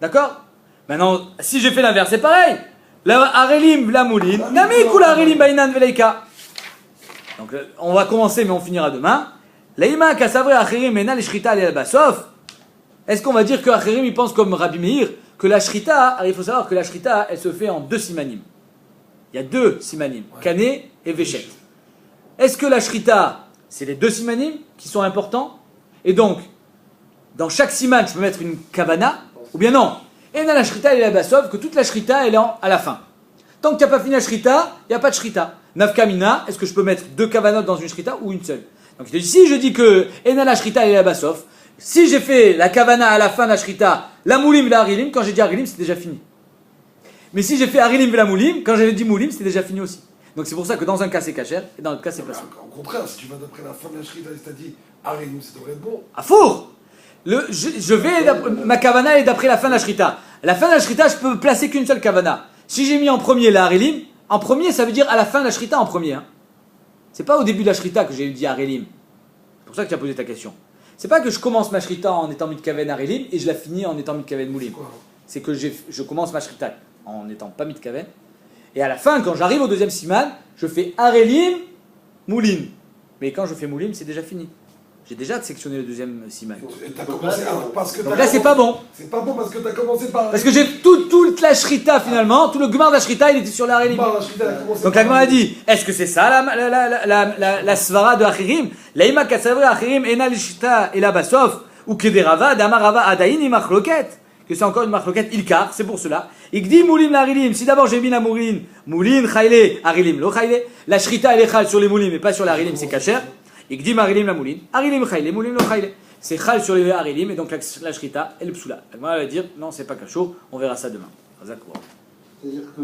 Speaker 1: D'accord? Maintenant, si j'ai fait l'inverse, c'est pareil. La harelim, la moulim, nami kula harelim bainan veleika. Donc on va commencer mais on finira demain. Laïma kasavre acherim mena le shrita al basof. Est-ce qu'on va dire que acherim il pense comme Rabbi Meir que la shrita, il faut savoir que la shrita elle se fait en 2 simanim. Il y a 2 simanim, kané et véchet. Est-ce que la shrita c'est les 2 simanim qui sont importants et donc dans chaque siman je peux mettre une kavana ou bien non? Et dans la shrita al basof que toute la shrita elle est à la fin. Tant que tu n'as pas fini la shrita, il n'y a pas de shrita. Nafkamina, est-ce que je peux mettre 2 kavanot dans une shrita ou une seule? Donc si je dis que Enala Shrita et la Basof, si j'ai fait la kavana à la fin de la Shrita, la moulim et la harilim, quand j'ai dit harilim, c'est déjà fini. Mais si j'ai fait harilim et la moulim, quand j'avais dit moulim, c'était déjà fini aussi. Donc c'est pour ça que dans un cas c'est kasher et dans l'autre cas c'est pas ça.
Speaker 3: Au contraire, si tu vas d'après la fin de la shrita, il t'a dit harelim, ça devrait être bon.
Speaker 1: À four je vais, ma kavana est d'après la fin de la Shrita. La fin de la Shrita, je peux placer qu'une seule kavana. Si j'ai mis en premier la harilim, en premier ça veut dire à la fin de la Shrita en premier. Hein. C'est pas au début de la shrita que j'ai dit harelim. C'est pour ça que tu as posé ta question. C'est pas que je commence ma shrita en étant mitkaven harelim et je la finis en étant mitkaven moulim. C'est que je commence ma shrita en étant pas mitkaven. Et à la fin, quand j'arrive au deuxième siman, je fais harelim, moulim. Mais quand je fais moulim, c'est déjà fini. J'ai déjà sectionné le deuxième siman.
Speaker 3: Et t'as commencé parce que
Speaker 1: Donc là, c'est pas bon.
Speaker 3: C'est pas bon parce que t'as commencé par.
Speaker 1: Parce que j'ai toute la shrita finalement, tout le gmar de la shrita, il était sur la harelim. Donc la Gemara a dit, est-ce que c'est ça la svara de Achirim? Laïma katsavri Achirim ena l'ishita et la basof ou kederava damarava adayin et machloket. Que c'est encore une machloket ilkar, c'est pour cela. Igdi moulim la harilim. Si d'abord j'ai mis la moulin chayle harilim lo chayle. La shrita elle est chal sur les moulim mais pas sur la harilim, c'est kasher. Igdi harilim la moulin harilim chayle moulim lo chayle. C'est chal sur les harilim et donc la shrita elle psoula. La Gemara va dire non c'est pas kacho, on verra ça demain.
Speaker 2: C'est-à-dire que